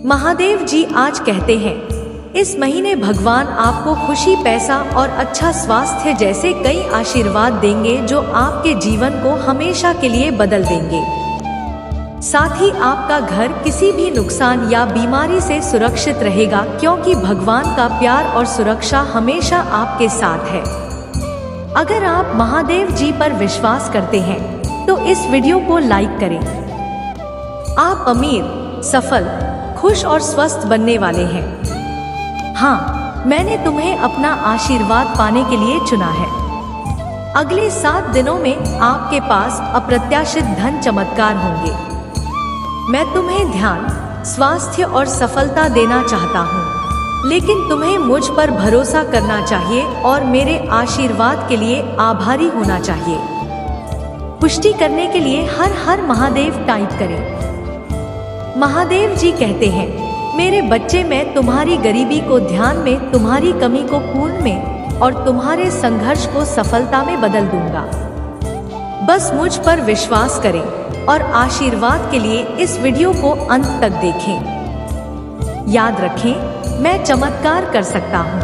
महादेव जी आज कहते हैं, इस महीने भगवान आपको खुशी, पैसा और अच्छा स्वास्थ्य जैसे कई आशीर्वाद देंगे जो आपके जीवन को हमेशा के लिए बदल देंगे। साथ ही आपका घर किसी भी नुकसान या बीमारी से सुरक्षित रहेगा, क्योंकि भगवान का प्यार और सुरक्षा हमेशा आपके साथ है। अगर आप महादेव जी पर विश्वास करते हैं तो इस वीडियो को लाइक करें। आप अमीर, सफल, खुश और स्वस्थ बनने वाले हैं। हाँ, मैंने तुम्हें अपना आशीर्वाद पाने के लिए चुना है। अगले 7 दिनों में आपके पास अप्रत्याशित धन चमत्कार होंगे। मैं तुम्हें ध्यान, स्वास्थ्य और सफलता देना चाहता हूँ, लेकिन तुम्हें मुझ पर भरोसा करना चाहिए और मेरे आशीर्वाद के लिए आभारी होना चाहिए। पुष्टि करने के लिए हर हर महादेव टाइप करें। महादेव जी कहते हैं, मेरे बच्चे, मैं तुम्हारी गरीबी को ध्यान में, तुम्हारी कमी को पूर्ण में और तुम्हारे संघर्ष को सफलता में बदल दूंगा। बस मुझ पर विश्वास करें और आशीर्वाद के लिए इस वीडियो को अंत तक देखें। याद रखें, मैं चमत्कार कर सकता हूँ।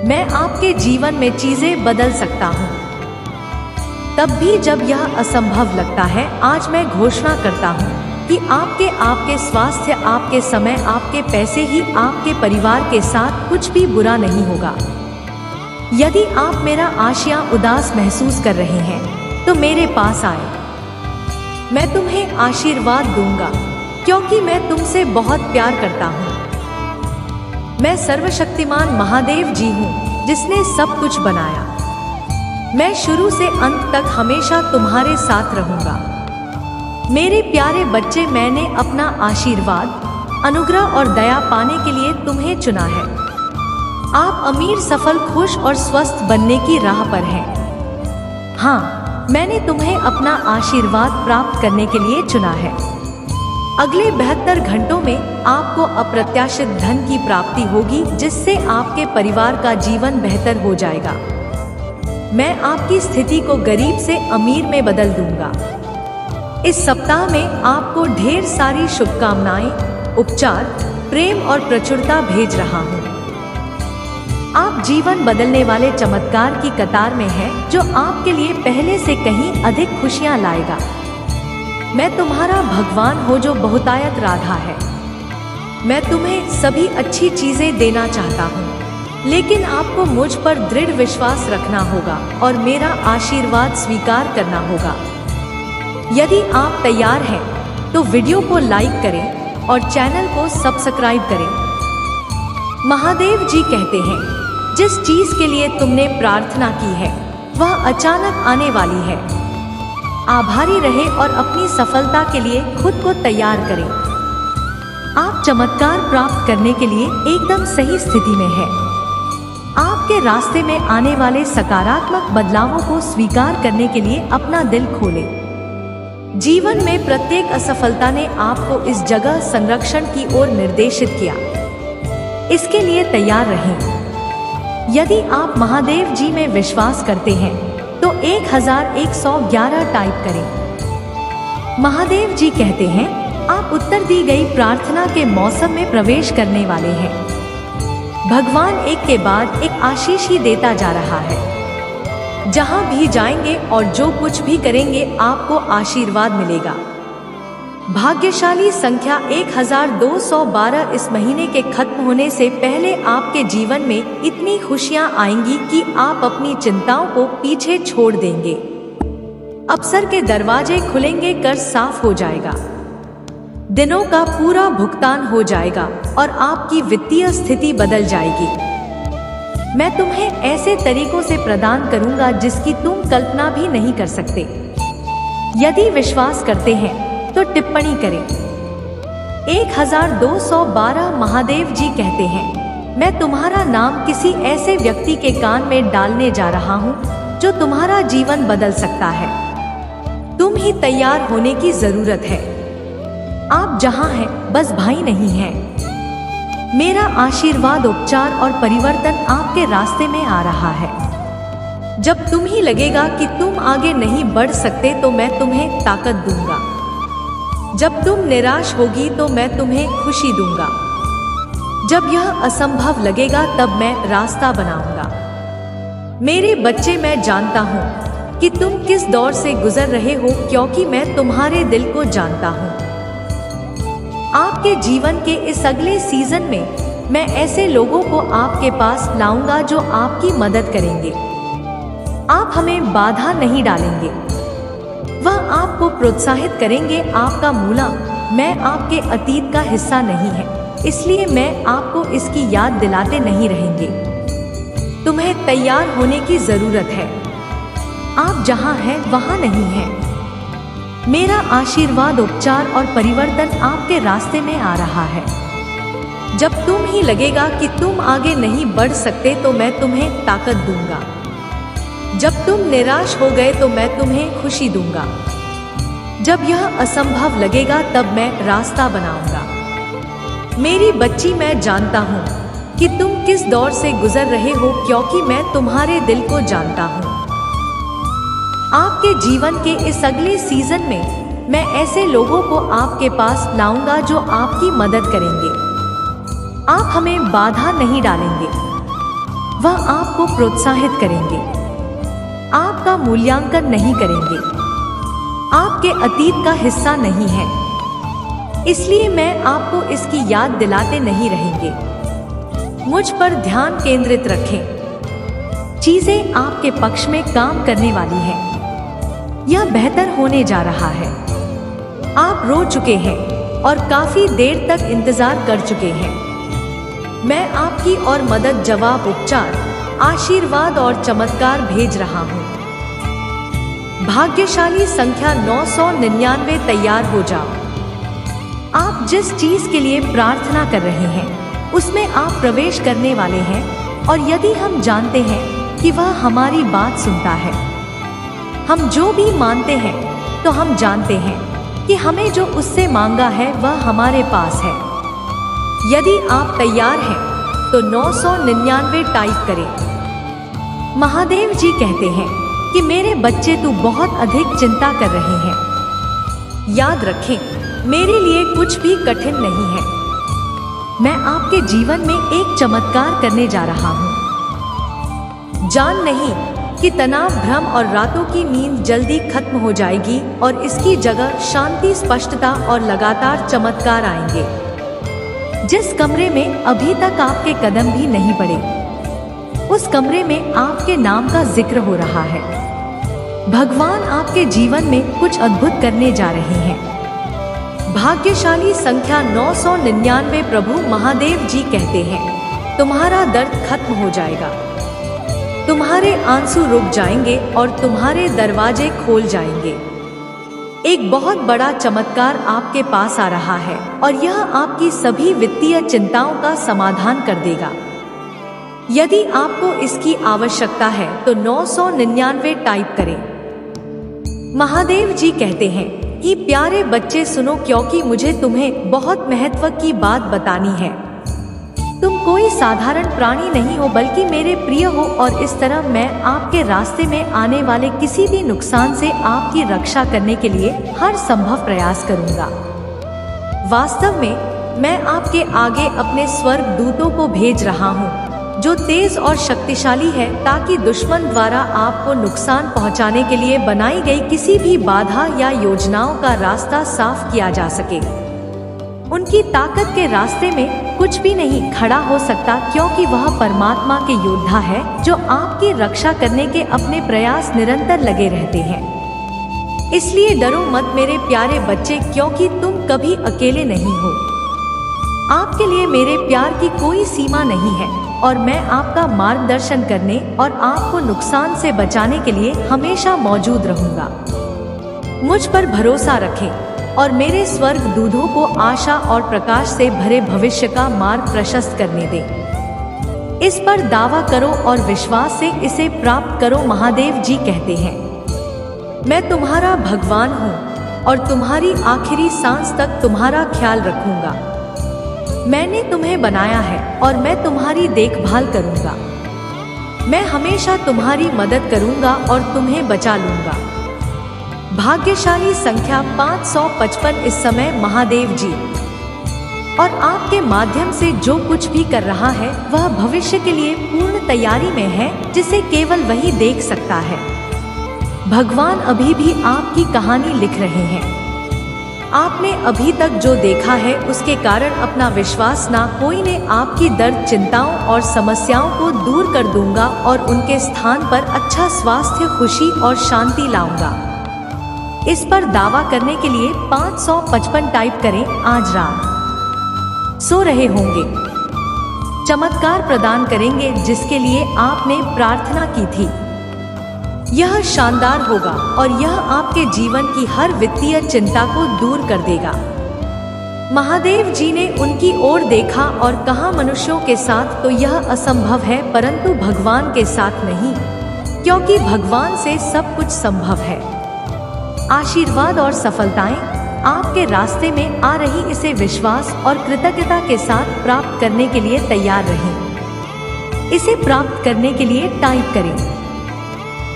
मैं आपके जीवन में चीजें बदल सकता हूँ। तब भी जब यह असंभव लगता है, आज मैं घोषणा करता हूँ कि आपके स्वास्थ्य, आपके समय, आपके पैसे ही आपके परिवार के साथ कुछ भी बुरा नहीं होगा। यदि आप मेरा आशियां उदास महसूस कर रहे हैं तो मेरे पास आए। मैं तुम्हें आशीर्वाद दूंगा, क्योंकि मैं तुमसे बहुत प्यार करता हूँ। मैं सर्वशक्तिमान महादेव जी हूँ, जिसने सब कुछ बनाया। मैं शुरू से अंत तक हमेशा तुम्हारे साथ रहूंगा। मेरे प्यारे बच्चे, मैंने अपना आशीर्वाद, अनुग्रह और दया पाने के लिए तुम्हें चुना है। आप अमीर, सफल, खुश और स्वस्थ बनने की राह पर हैं। हाँ, मैंने तुम्हें अपना आशीर्वाद प्राप्त करने के लिए चुना है। अगले 72 घंटों में आपको अप्रत्याशित धन की प्राप्ति होगी, जिससे आपके परिवार का जीवन बेहतर हो जाएगा। मैं आपकी स्थिति को गरीब से अमीर में बदल दूंगा। इस सप्ताह में आपको ढेर सारी शुभकामनाएं, उपचार, प्रेम और प्रचुरता भेज रहा हूँ। आप जीवन बदलने वाले चमत्कार की कतार में हैं, जो आपके लिए पहले से कहीं अधिक खुशियां लाएगा। मैं तुम्हारा भगवान हूँ जो बहुतायत राधा है। मैं तुम्हें सभी अच्छी चीजें देना चाहता हूँ, लेकिन आपको मुझ पर दृढ़ विश्वास रखना होगा और मेरा आशीर्वाद स्वीकार करना होगा। यदि आप तैयार हैं तो वीडियो को लाइक करें और चैनल को सब्सक्राइब करें। महादेव जी कहते हैं, जिस चीज के लिए तुमने प्रार्थना की है वह अचानक आने वाली है। आभारी रहें और अपनी सफलता के लिए खुद को तैयार करें। आप चमत्कार प्राप्त करने के लिए एकदम सही स्थिति में हैं। आपके रास्ते में आने वाले सकारात्मक बदलावों को स्वीकार करने के लिए अपना दिल खोलें। जीवन में प्रत्येक असफलता ने आपको इस जगह संरक्षण की ओर निर्देशित किया। इसके लिए तैयार रहें। यदि आप महादेव जी में विश्वास करते हैं तो 1111 टाइप करें। महादेव जी कहते हैं, आप उत्तर दी गई प्रार्थना के मौसम में प्रवेश करने वाले हैं। भगवान एक के बाद एक आशीष ही देता जा रहा है। जहां भी जाएंगे और जो कुछ भी करेंगे, आपको आशीर्वाद मिलेगा। भाग्यशाली संख्या 1212। इस महीने के खत्म होने से पहले आपके जीवन में इतनी खुशियां आएंगी कि आप अपनी चिंताओं को पीछे छोड़ देंगे। अवसर के दरवाजे खुलेंगे, कर्ज साफ हो जाएगा, दिनों का पूरा भुगतान हो जाएगा और आपकी वित्तीय स्थिति बदल जाएगी। मैं तुम्हें ऐसे तरीकों से प्रदान करूंगा जिसकी तुम कल्पना भी नहीं कर सकते। यदि विश्वास करते हैं तो टिप्पणी करें। 1212। महादेव जी कहते हैं, मैं तुम्हारा नाम किसी ऐसे व्यक्ति के कान में डालने जा रहा हूं जो तुम्हारा जीवन बदल सकता है। तुम ही तैयार होने की जरूरत है। आप जहां हैं, बस भाई नहीं हैं। मेरा आशीर्वाद, उपचार और परिवर्तन आपके रास्ते में आ रहा है। जब तुम ही लगेगा कि तुम आगे नहीं बढ़ सकते तो मैं तुम्हें ताकत दूंगा। जब तुम निराश होगी तो मैं तुम्हें खुशी दूंगा। जब यह असंभव लगेगा तब मैं रास्ता बनाऊंगा। मेरे बच्चे, मैं जानता हूँ कि तुम किस दौर से गुजर रहे हो, क्योंकि मैं तुम्हारे दिल को जानता हूँ। आपके जीवन के इस अगले सीजन में मैं ऐसे लोगों को आपके पास लाऊंगा जो आपकी मदद करेंगे। आप हमें बाधा नहीं डालेंगे, वह आपको प्रोत्साहित करेंगे। आपका मूला मैं आपके अतीत का हिस्सा नहीं है, इसलिए मैं आपको इसकी याद दिलाते नहीं रहेंगे। तुम्हें तैयार होने की जरूरत है, आप जहां हैं वहां नहीं हैं। मेरा आशीर्वाद, उपचार और परिवर्तन आपके रास्ते में आ रहा है। जब तुम ही लगेगा कि तुम आगे नहीं बढ़ सकते तो मैं तुम्हें ताकत दूंगा। जब तुम निराश हो गए तो मैं तुम्हें खुशी दूंगा। जब यह असंभव लगेगा तब मैं रास्ता बनाऊंगा। मेरी बच्ची, मैं जानता हूँ कि तुम किस दौर से गुजर रहे हो, क्योंकि मैं तुम्हारे दिल को जानता हूँ। आपके जीवन के इस अगले सीजन में मैं ऐसे लोगों को आपके पास लाऊंगा जो आपकी मदद करेंगे। आप हमें बाधा नहीं डालेंगे, वह आपको प्रोत्साहित करेंगे। आपका मूल्यांकन नहीं करेंगे, आपके अतीत का हिस्सा नहीं है, इसलिए मैं आपको इसकी याद दिलाते नहीं रहेंगे। मुझ पर ध्यान केंद्रित रखें। चीजें आपके पक्ष में काम करने वाली हैं। यह बेहतर होने जा रहा है। आप रो चुके हैं और काफी देर तक इंतजार कर चुके हैं। मैं आपकी और मदद, जवाब, उपचार, आशीर्वाद और चमत्कार भेज रहा हूँ। भाग्यशाली संख्या 999, तैयार हो जाओ। आप जिस चीज के लिए प्रार्थना कर रहे हैं उसमें आप प्रवेश करने वाले हैं, और यदि हम जानते हैं कि वह हमारी बात सुनता है, हम जो भी मानते हैं तो हम जानते हैं कि हमें जो उससे मांगा है वह हमारे पास है। यदि आप तैयार हैं तो 999 टाइप करें। महादेव जी कहते हैं कि मेरे बच्चे, तू बहुत अधिक चिंता कर रहे हैं। याद रखें, मेरे लिए कुछ भी कठिन नहीं है। मैं आपके जीवन में एक चमत्कार करने जा रहा हूँ। जान नहीं कि तनाव, भ्रम और रातों की नींद जल्दी खत्म हो जाएगी और इसकी जगह शांति, स्पष्टता और लगातार चमत्कार आएंगे। जिस कमरे में अभी तक आपके कदम भी नहीं पड़े, उस कमरे में आपके नाम का जिक्र हो रहा है। भगवान आपके जीवन में कुछ अद्भुत करने जा रहे हैं। भाग्यशाली संख्या 999, प्रभु महादेव जी कहते हैं, तुम्हारा दर्द खत्म हो जाएगा, तुम्हारे आंसू रुक जाएंगे और तुम्हारे दरवाजे खोल जाएंगे। एक बहुत बड़ा चमत्कार आपके पास आ रहा है और यह आपकी सभी वित्तीय चिंताओं का समाधान कर देगा। यदि आपको इसकी आवश्यकता है तो 999 टाइप करें। महादेव जी कहते हैं कि प्यारे बच्चे सुनो, क्योंकि मुझे तुम्हें बहुत महत्व की बात बतानी है। तुम कोई साधारण प्राणी नहीं हो, बल्कि मेरे प्रिय हो, और इस तरह मैं आपके रास्ते में आने वाले किसी भी नुकसान से आपकी रक्षा करने के लिए हर संभव प्रयास करूंगा। वास्तव में मैं आपके आगे अपने स्वर्ग दूतों को भेज रहा हूँ जो तेज और शक्तिशाली है, ताकि दुश्मन द्वारा आपको नुकसान पहुँचाने के लिए बनाई गई किसी भी बाधा या योजनाओं का रास्ता साफ किया जा सके। उनकी ताकत के रास्ते में कुछ भी नहीं खड़ा हो सकता, क्योंकि वह परमात्मा के योद्धा है जो आपकी रक्षा करने के अपने प्रयास निरंतर लगे रहते हैं। इसलिए डरो मत मेरे प्यारे बच्चे, क्योंकि तुम कभी अकेले नहीं हो। आपके लिए मेरे प्यार की कोई सीमा नहीं है और मैं आपका मार्गदर्शन करने और आपको नुकसान से बचाने के लिए हमेशा मौजूद रहूंगा। मुझ पर भरोसा रखें और मेरे स्वर्ग दूतों को आशा और प्रकाश से भरे भविष्य का मार्ग प्रशस्त करने दें। इस पर दावा करो और विश्वास से इसे प्राप्त करो। महादेव जी कहते हैं, मैं तुम्हारा भगवान हूँ और तुम्हारी आखिरी सांस तक तुम्हारा ख्याल रखूंगा। मैंने तुम्हें बनाया है और मैं तुम्हारी देखभाल करूंगा। मैं हमेशा तुम्हारी मदद करूंगा और तुम्हें बचा लूंगा। भाग्यशाली संख्या 555 इस समय महादेव जी और आपके माध्यम से जो कुछ भी कर रहा है वह भविष्य के लिए पूर्ण तैयारी में है, जिसे केवल वही देख सकता है। भगवान अभी भी आपकी कहानी लिख रहे हैं। आपने अभी तक जो देखा है उसके कारण अपना विश्वास ना कोई ने आपकी दर्द, चिंताओं और समस्याओं को दूर कर दूंगा और उनके स्थान पर अच्छा स्वास्थ्य, खुशी और शांति लाऊंगा। इस पर दावा करने के लिए 555 टाइप करें। आज रात सो रहे होंगे, चमत्कार प्रदान करेंगे जिसके लिए आपने प्रार्थना की थी। यह शानदार होगा और यह आपके जीवन की हर वित्तीय चिंता को दूर कर देगा। महादेव जी ने उनकी ओर देखा और कहा, मनुष्यों के साथ तो यह असंभव है, परंतु भगवान के साथ नहीं, क्योंकि भगवान से सब कुछ संभव है। आशीर्वाद और सफलताएं आपके रास्ते में आ रही, इसे विश्वास और कृतज्ञता के साथ प्राप्त करने के लिए तैयार रहें। इसे प्राप्त करने के लिए टाइप करें,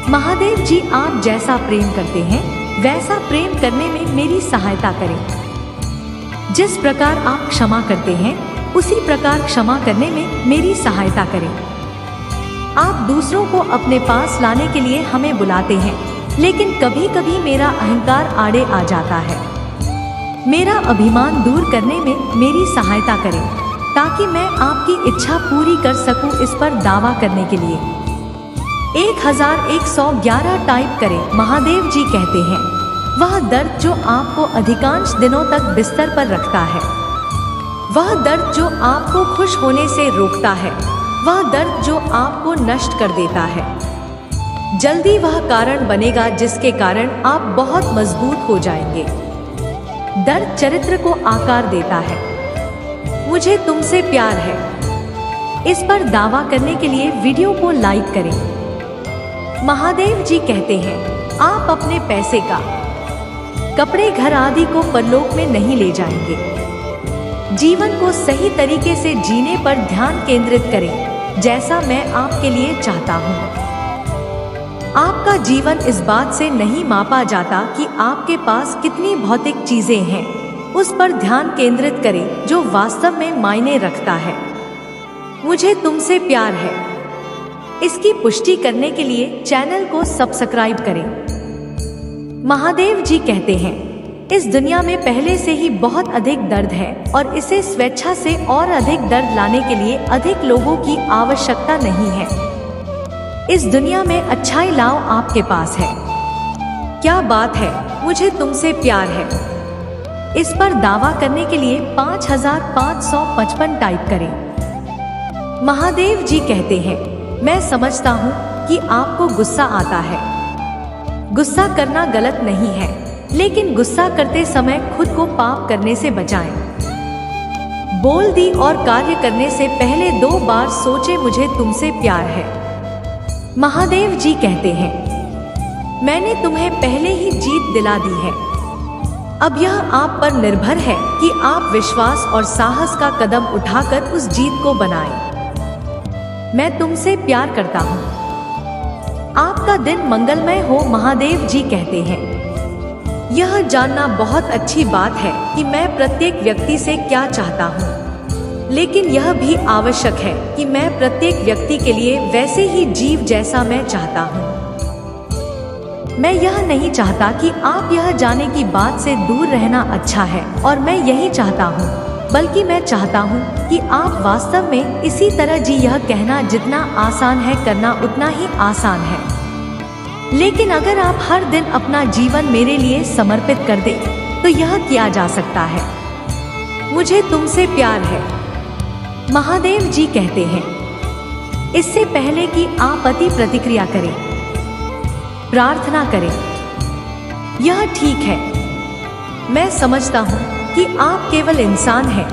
महादेव जी आप जैसा प्रेम करते हैं वैसा प्रेम करने में मेरी सहायता करें। जिस प्रकार आप क्षमा करते हैं उसी प्रकार क्षमा करने में मेरी सहायता करें। आप दूसरों को अपने पास लाने के लिए हमें बुलाते हैं, लेकिन कभी कभी मेरा अहंकार आड़े आ जाता है। मेरा अभिमान दूर करने में मेरी सहायता करें, ताकि मैं आपकी इच्छा पूरी कर सकूं। इस पर दावा करने के लिए 1111 टाइप करें। महादेव जी कहते हैं, वह दर्द जो आपको अधिकांश दिनों तक बिस्तर पर रखता है, वह दर्द जो आपको खुश होने से रोकता है, वह दर्द जो आपको नष्ट कर देता है, जल्दी वह कारण बनेगा जिसके कारण आप बहुत मजबूत हो जाएंगे। दर्द चरित्र को आकार देता है। मुझे तुमसे प्यार है। इस पर दावा करने के लिए वीडियो को लाइक करें। महादेव जी कहते हैं, आप अपने पैसे का, कपड़े, घर आदि को परलोक में नहीं ले जाएंगे। जीवन को सही तरीके से जीने पर ध्यान केंद्रित करें, जैसा मैं आपके लिए चाहता हूँ। आपका जीवन इस बात से नहीं मापा जाता कि आपके पास कितनी भौतिक चीजें हैं, उस पर ध्यान केंद्रित करें जो वास्तव में मायने रखता है। मुझे तुमसे प्यार है। इसकी पुष्टि करने के लिए चैनल को सब्सक्राइब करें। महादेव जी कहते हैं, इस दुनिया में पहले से ही बहुत अधिक दर्द है और इसे स्वेच्छा से और अधिक दर्द लाने के लिए अधिक लोगों की आवश्यकता नहीं है। इस दुनिया में अच्छाई लाओ आपके पास है। क्या बात है, मुझे तुमसे प्यार है। इस पर दावा करने के लिए 5555 टाइप करें। महादेव जी कहते हैं, मैं समझता हूँ कि आपको गुस्सा आता है। गुस्सा करना गलत नहीं है, लेकिन गुस्सा करते समय खुद को पाप करने से बचाएं। बोल दी और कार्य करने से पहले 2 बार सोचे, मुझे तुमसे प्यार है। महादेव जी कहते हैं, मैंने तुम्हें पहले ही जीत दिला दी है। अब यह आप पर निर्भर है कि आप विश्वास और साहस का कदम उठाकर उस जीत को बनाएं। मैं तुमसे प्यार करता हूँ। आपका दिन मंगलमय हो। महादेव जी कहते हैं, यह जानना बहुत अच्छी बात है कि मैं प्रत्येक व्यक्ति से क्या चाहता हूँ, लेकिन यह भी आवश्यक है कि मैं प्रत्येक व्यक्ति के लिए वैसे ही जीव जैसा मैं चाहता हूँ। मैं यह नहीं चाहता कि आप यह जाने की बात से दूर रहना अच्छा है और मैं यही चाहता हूँ, बल्कि मैं चाहता हूँ कि आप वास्तव में इसी तरह जी। यह कहना जितना आसान है करना उतना ही आसान है, लेकिन अगर आप हर दिन अपना जीवन मेरे लिए समर्पित कर दें तो यह किया जा सकता है। मुझे तुमसे प्यार है। महादेव जी कहते हैं, इससे पहले कि आप अति प्रतिक्रिया करें, प्रार्थना करें। यह ठीक है। मैं समझता हूँ कि आप केवल इंसान हैं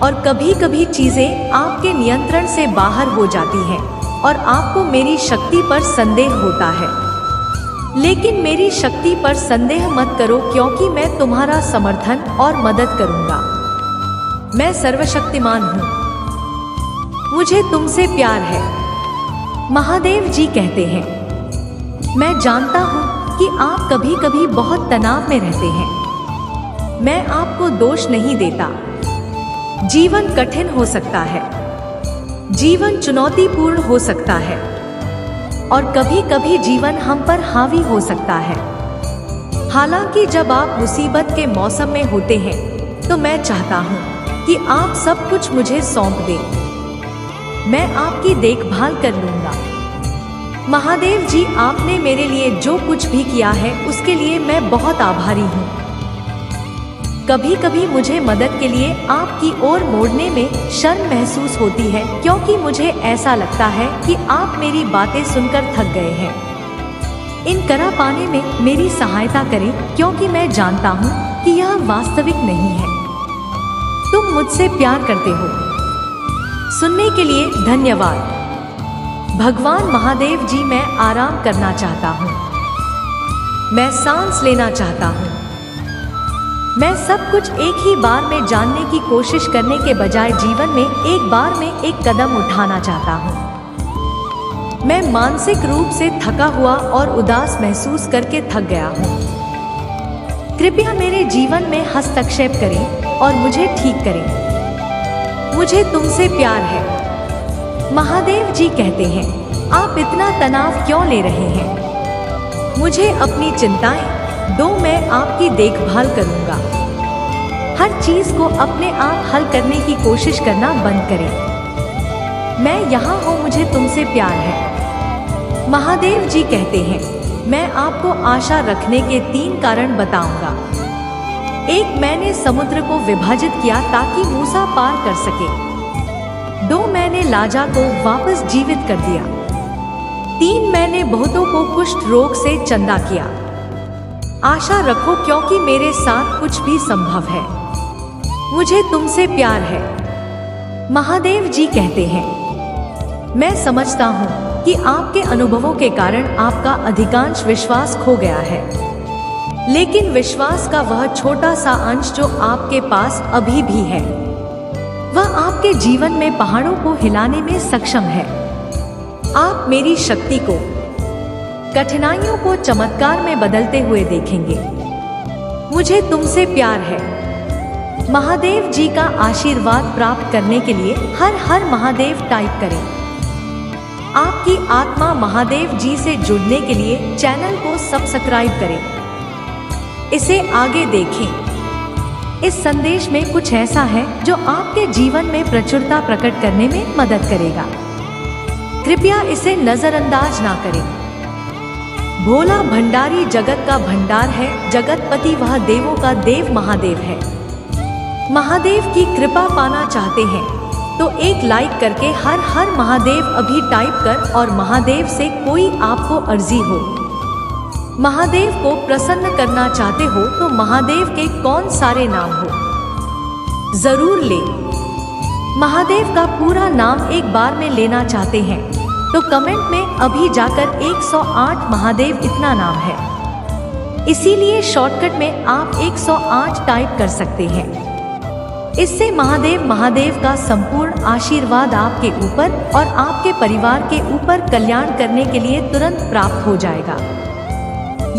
और कभी कभी चीजें आपके नियंत्रण से बाहर हो जाती हैं और आपको मेरी शक्ति पर संदेह होता है। लेकिन मेरी शक्ति पर संदेह मत करो, क्योंकि मैं तुम्हारा समर्थन और मदद करूंगा। मैं सर्वशक्तिमान हूँ। मुझे तुमसे प्यार है। महादेव जी कहते हैं, मैं जानता हूँ कि आप कभी कभी बहुत तनाव में रहते हैं। मैं आपको दोष नहीं देता। जीवन कठिन हो सकता है, जीवन चुनौतीपूर्ण हो सकता है और कभी कभी जीवन हम पर हावी हो सकता है। हालांकि जब आप मुसीबत के मौसम में होते हैं तो मैं चाहता हूँ कि आप सब कुछ मुझे सौंप दें। मैं आपकी देखभाल कर लूंगा। महादेव जी, आपने मेरे लिए जो कुछ भी किया है उसके लिए मैं बहुत आभारी हूँ। कभी कभी मुझे मदद के लिए आपकी ओर मोड़ने में शर्म महसूस होती है, क्योंकि मुझे ऐसा लगता है कि आप मेरी बातें सुनकर थक गए हैं। इन करा पाने में मेरी सहायता करें, क्योंकि मैं जानता हूँ कि यह वास्तविक नहीं है। तुम मुझसे प्यार करते हो। सुनने के लिए धन्यवाद। भगवान महादेव जी, मैं आराम करना चाहता हूँ। मैं सांस लेना चाहता हूँ। मैं सब कुछ एक ही बार में जानने की कोशिश करने के बजाय जीवन में एक बार में एक कदम उठाना चाहता हूँ। मैं मानसिक रूप से थका हुआ और उदास महसूस करके थक गया हूँ। कृपया मेरे जीवन में हस्तक्षेप करें और मुझे ठीक करें। मुझे तुमसे प्यार है। महादेव जी कहते हैं, आप इतना तनाव क्यों ले रहे हैं? मुझे अपनी चिंताएं दो, मैं आपकी देखभाल करूंगा। हर चीज को अपने आप हल करने की कोशिश करना बंद करें। मैं यहाँ हूँ, मुझे तुमसे प्यार है। महादेव जी कहते हैं, मैं आपको आशा रखने के 3 कारण बताऊंगा। 1, मैंने समुद्र को विभाजित किया ताकि मूसा पार कर सके। 2, मैंने लाजा को वापस जीवित कर दिया। 3, मैंने बहुतों को कुष्ठ रोग से चंदा किया। आशा रखो, क्योंकि मेरे साथ कुछ भी संभव है। मुझे तुमसे प्यार है। महादेव जी कहते हैं, मैं समझता हूँ कि आपके अनुभवों के कारण आपका अधिकांश विश्वास खो गया है, लेकिन विश्वास का वह छोटा सा अंश जो आपके पास अभी भी है, वह आपके जीवन में पहाड़ों को हिलाने में सक्षम है। आप मेरी शक्ति को, कठिनाइयों को चमत्कार में बदलते हुए देखेंगे। मुझे तुमसे प्यार है। महादेव जी का आशीर्वाद प्राप्त करने के लिए हर हर महादेव टाइप करें। आपकी आत्मा महादेव जी से जुड़ने के लिए चैनल को सब्सक्राइब करें। इसे आगे देखें। इस संदेश में कुछ ऐसा है जो आपके जीवन में प्रचुरता प्रकट करने में मदद करेगा। कृपया इसे नजरअंदाज ना करें। भोला भंडारी जगत का भंडार है, जगतपति वह देवों का देव महादेव है। महादेव की कृपा पाना चाहते हैं तो एक लाइक करके हर हर महादेव अभी टाइप कर, और महादेव से कोई आपको अर्जी हो, महादेव को प्रसन्न करना चाहते हो तो महादेव के कौन सारे नाम हो जरूर ले। महादेव का पूरा नाम एक बार में लेना चाहते हैं तो कमेंट में अभी जाकर 108 महादेव इतना नाम है, इसीलिए शॉर्टकट में आप 108 टाइप कर सकते हैं। इससे महादेव का संपूर्ण आशीर्वाद आपके ऊपर और आपके परिवार के ऊपर कल्याण करने के लिए तुरंत प्राप्त हो जाएगा।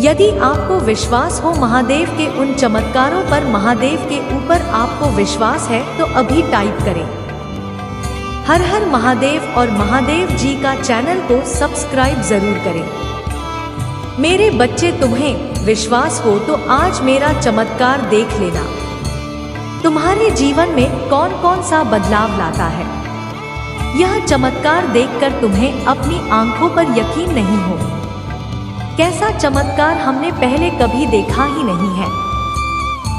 यदि आपको विश्वास हो महादेव के उन चमत्कारों पर, महादेव के ऊपर आपको विश्वास है तो अभी टाइप करें हर हर महादेव, और महादेव जी का चैनल को सब्सक्राइब जरूर करें। मेरे बच्चे, तुम्हें विश्वास हो तो आज मेरा चमत्कार देख लेना। तुम्हारे जीवन में कौन कौन सा बदलाव लाता है, यह चमत्कार देखकर तुम्हें अपनी आंखों पर यकीन नहीं हो। कैसा चमत्कार हमने पहले कभी देखा ही नहीं है।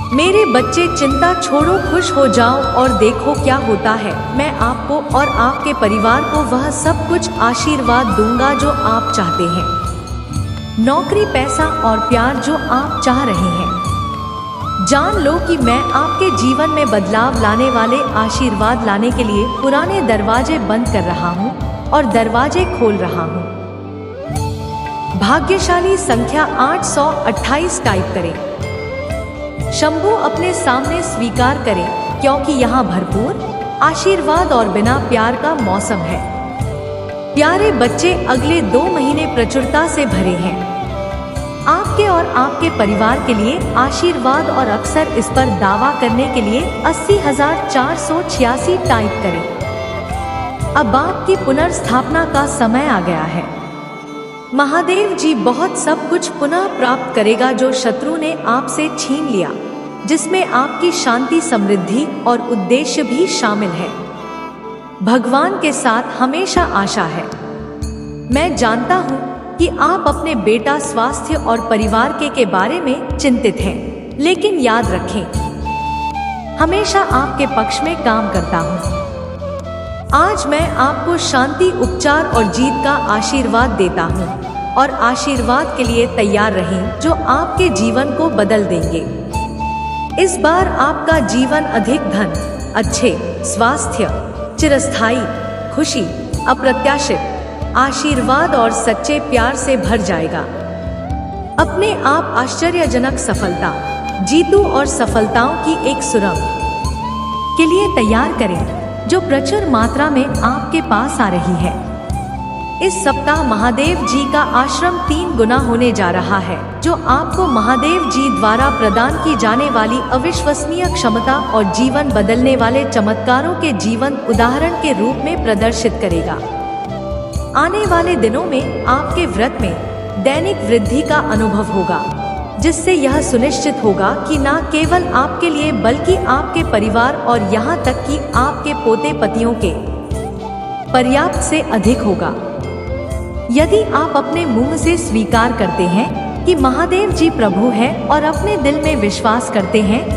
मेरे बच्चे, चिंता छोड़ो, खुश हो जाओ और देखो क्या होता है। मैं आपको और आपके परिवार को वह सब कुछ आशीर्वाद दूंगा जो आप चाहते हैं। नौकरी, पैसा और प्यार जो आप चाह रहे हैं। जान लो कि मैं आपके जीवन में बदलाव लाने वाले आशीर्वाद लाने के लिए पुराने दरवाजे बंद कर रहा हूँ और दरवाजे खोल रहा हूँ। भाग्यशाली संख्या 828 टाइप करें। शंभू अपने सामने स्वीकार करें, क्योंकि यहाँ भरपूर आशीर्वाद और बिना प्यार का मौसम है। प्यारे बच्चे, अगले 2 महीने प्रचुरता से भरे हैं। आप आपके और आपके परिवार के लिए आशीर्वाद और अक्सर इस पर दावा करने के लिए 80,486 टाइप करें। अब आपकी पुनर्स्थापना का समय आ गया है। महादेव जी बहुत सब कुछ पुनः प्राप्त करेगा जो शत्रु ने आपसे छीन लिया, जिसमें आपकी शांति, समृद्धि और उद्देश्य भी शामिल है। भगवान के साथ हमेशा आशा है। मैं जानता हूँ कि आप अपने बेटा, स्वास्थ्य और परिवार के बारे में चिंतित हैं, लेकिन याद रखें, हमेशा आपके पक्ष में काम करता हूँ। आज मैं आपको शांति, उपचार और जीत का आशीर्वाद देता हूँ और आशीर्वाद के लिए तैयार रहें जो आपके जीवन को बदल देंगे। इस बार आपका जीवन अधिक धन, अच्छे स्वास्थ्य, चिरस्थायी खुशी, अप्रत्याशित आशीर्वाद और सच्चे प्यार से भर जाएगा। अपने आप आश्चर्यजनक सफलता, जीतू और सफलताओं की एक सुरंग के लिए तैयार करें जो प्रचुर मात्रा में आपके पास आ रही है। इस सप्ताह महादेव जी का आश्रम 3 गुना होने जा रहा है, जो आपको महादेव जी द्वारा प्रदान की जाने वाली अविश्वसनीय क्षमता और जीवन बदलने वाले चमत्कारों के जीवंत उदाहरण के रूप में प्रदर्शित करेगा। आने वाले दिनों में आपके व्रत में दैनिक वृद्धि का अनुभव होगा, जिससे यह सुनिश्चित होगा कि न केवल आपके लिए बल्कि आपके परिवार और यहाँ तक कि आपके पोते पतियों के पर्याप्त से अधिक होगा। यदि आप अपने मुंह से स्वीकार करते हैं कि महादेव जी प्रभु हैं और अपने दिल में विश्वास करते हैं